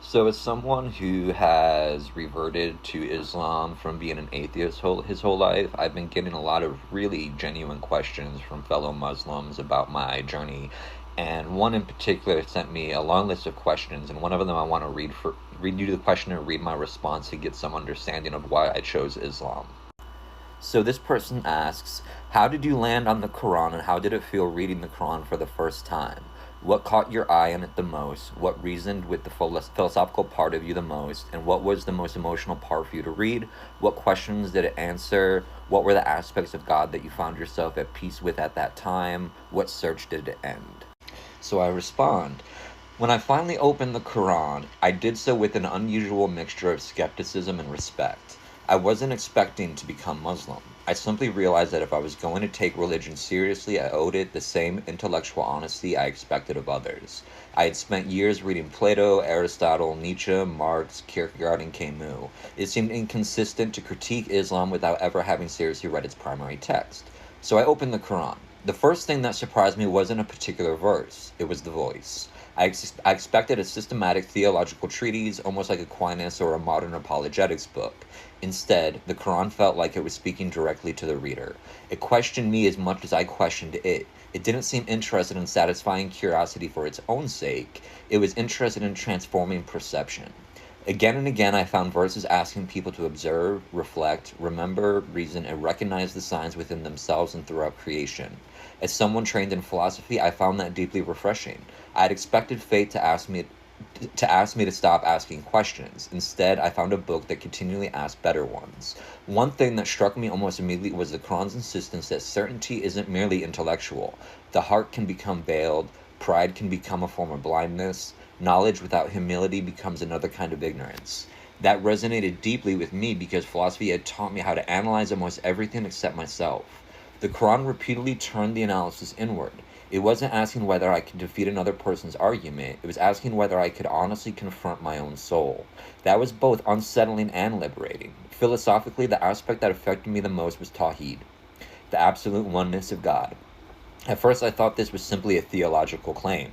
So, as someone who has reverted to Islam from being an atheist his whole life, I've been getting a lot of really genuine questions from fellow Muslims about my journey. And one in particular sent me a long list of questions, and one of them I want to read you the question and read my response to get some understanding of why I chose Islam. So this person asks, how did you land on the Quran and how did it feel reading the Quran for the first time? What caught your eye in it the most? What reasoned with the philosophical part of you the most? And what was the most emotional part for you to read? What questions did it answer? What were the aspects of God that you found yourself at peace with at that time? What search did it end? So I respond, when I finally opened the Quran, I did so with an unusual mixture of skepticism and respect. I wasn't expecting to become Muslim. I simply realized that if I was going to take religion seriously, I owed it the same intellectual honesty I expected of others. I had spent years reading Plato, Aristotle, Nietzsche, Marx, Kierkegaard, and Camus. It seemed inconsistent to critique Islam without ever having seriously read its primary text. So I opened the Quran. The first thing that surprised me wasn't a particular verse, it was the voice. I expected a systematic theological treatise, almost like Aquinas or a modern apologetics book. Instead, the Quran felt like it was speaking directly to the reader. It questioned me as much as I questioned it. It didn't seem interested in satisfying curiosity for its own sake. It was interested in transforming perception. Again and again, I found verses asking people to observe, reflect, remember, reason, and recognize the signs within themselves and throughout creation. As someone trained in philosophy, I found that deeply refreshing. I had expected fate to ask me to stop asking questions. Instead, I found a book that continually asked better ones. One thing that struck me almost immediately was the Quran's insistence that certainty isn't merely intellectual. The heart can become veiled, pride can become a form of blindness, knowledge without humility becomes another kind of ignorance. That resonated deeply with me because philosophy had taught me how to analyze almost everything except myself. The Quran repeatedly turned the analysis inward. It wasn't asking whether I could defeat another person's argument, it was asking whether I could honestly confront my own soul. That was both unsettling and liberating. Philosophically, the aspect that affected me the most was Tawheed, the absolute oneness of God. At first, I thought this was simply a theological claim.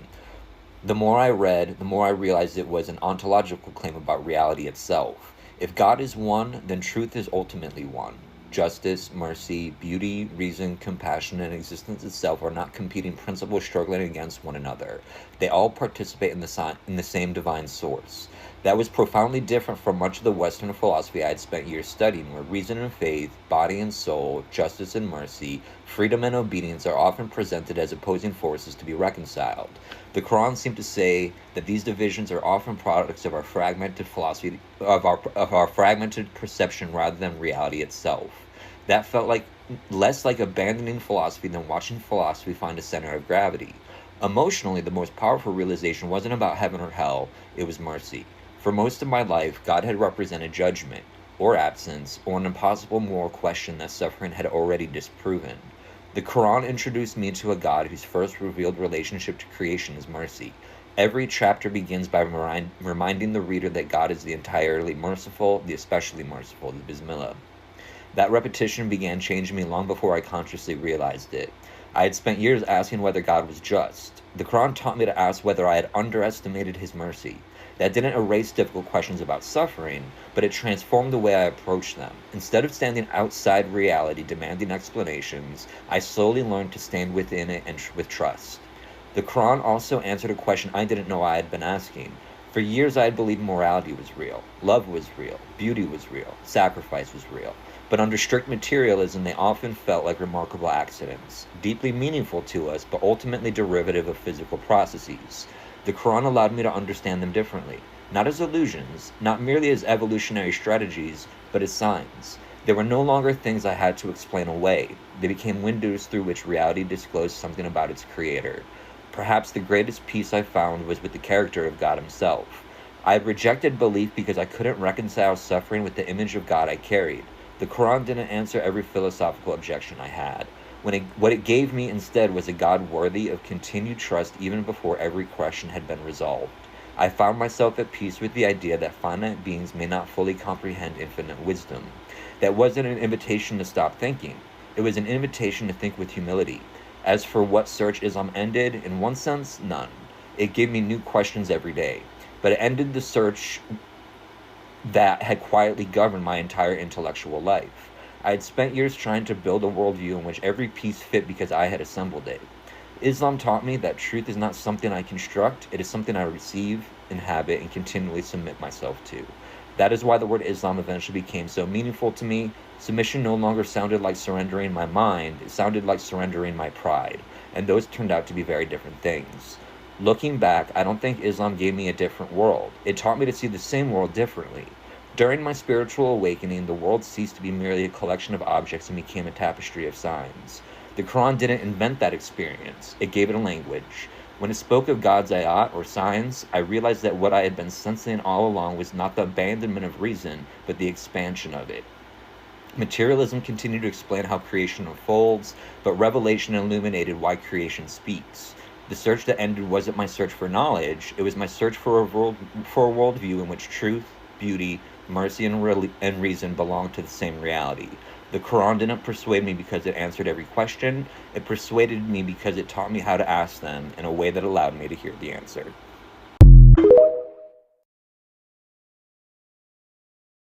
The more I read, the more I realized it was an ontological claim about reality itself. If God is one, then truth is ultimately one. Justice, mercy, beauty, reason, compassion, and existence itself are not competing principles struggling against one another. They all participate in the same divine source. That was profoundly different from much of the Western philosophy I had spent years studying, where reason and faith, body and soul, justice and mercy, freedom and obedience are often presented as opposing forces to be reconciled. The Quran seemed to say that these divisions are often products of our fragmented philosophy, of our fragmented perception rather than reality itself. That felt like less like abandoning philosophy than watching philosophy find a center of gravity. Emotionally, the most powerful realization wasn't about heaven or hell, it was mercy. For most of my life, God had represented judgment, or absence, or an impossible moral question that suffering had already disproven. The Quran introduced me to a God whose first revealed relationship to creation is mercy. Every chapter begins by reminding the reader that God is the entirely merciful, the especially merciful, the Bismillah. That repetition began changing me long before I consciously realized it. I had spent years asking whether God was just. The Quran taught me to ask whether I had underestimated his mercy. That didn't erase difficult questions about suffering, but it transformed the way I approached them. Instead of standing outside reality demanding explanations, I slowly learned to stand within it and with trust. The Quran also answered a question I didn't know I had been asking. For years I had believed morality was real, love was real, beauty was real, sacrifice was real. But under strict materialism, they often felt like remarkable accidents, deeply meaningful to us, but ultimately derivative of physical processes. The Quran allowed me to understand them differently, not as illusions, not merely as evolutionary strategies, but as signs. They were no longer things I had to explain away. They became windows through which reality disclosed something about its creator. Perhaps the greatest peace I found was with the character of God himself. I had rejected belief because I couldn't reconcile suffering with the image of God I carried. The Quran didn't answer every philosophical objection I had. What it gave me instead was a God worthy of continued trust even before every question had been resolved. I found myself at peace with the idea that finite beings may not fully comprehend infinite wisdom. That wasn't an invitation to stop thinking. It was an invitation to think with humility. As for what search Islam ended, in one sense, none. It gave me new questions every day. but it ended the search that had quietly governed my entire intellectual life. I had spent years trying to build a worldview in which every piece fit because I had assembled it. Islam taught me that truth is not something I construct, it is something I receive, inhabit, and continually submit myself to. That is why the word Islam eventually became so meaningful to me. Submission no longer sounded like surrendering my mind, it sounded like surrendering my pride, and those turned out to be very different things. Looking back, I don't think Islam gave me a different world. It taught me to see the same world differently. During my spiritual awakening, the world ceased to be merely a collection of objects and became a tapestry of signs. The Quran didn't invent that experience, it gave it a language. When it spoke of God's ayat, or signs, I realized that what I had been sensing all along was not the abandonment of reason, but the expansion of it. Materialism continued to explain how creation unfolds, but revelation illuminated why creation speaks. The search that ended wasn't my search for knowledge, it was my search for a worldview in which truth, beauty, mercy, and reason belong to the same reality. The Quran didn't persuade me because it answered every question, it persuaded me because it taught me how to ask them in a way that allowed me to hear the answer.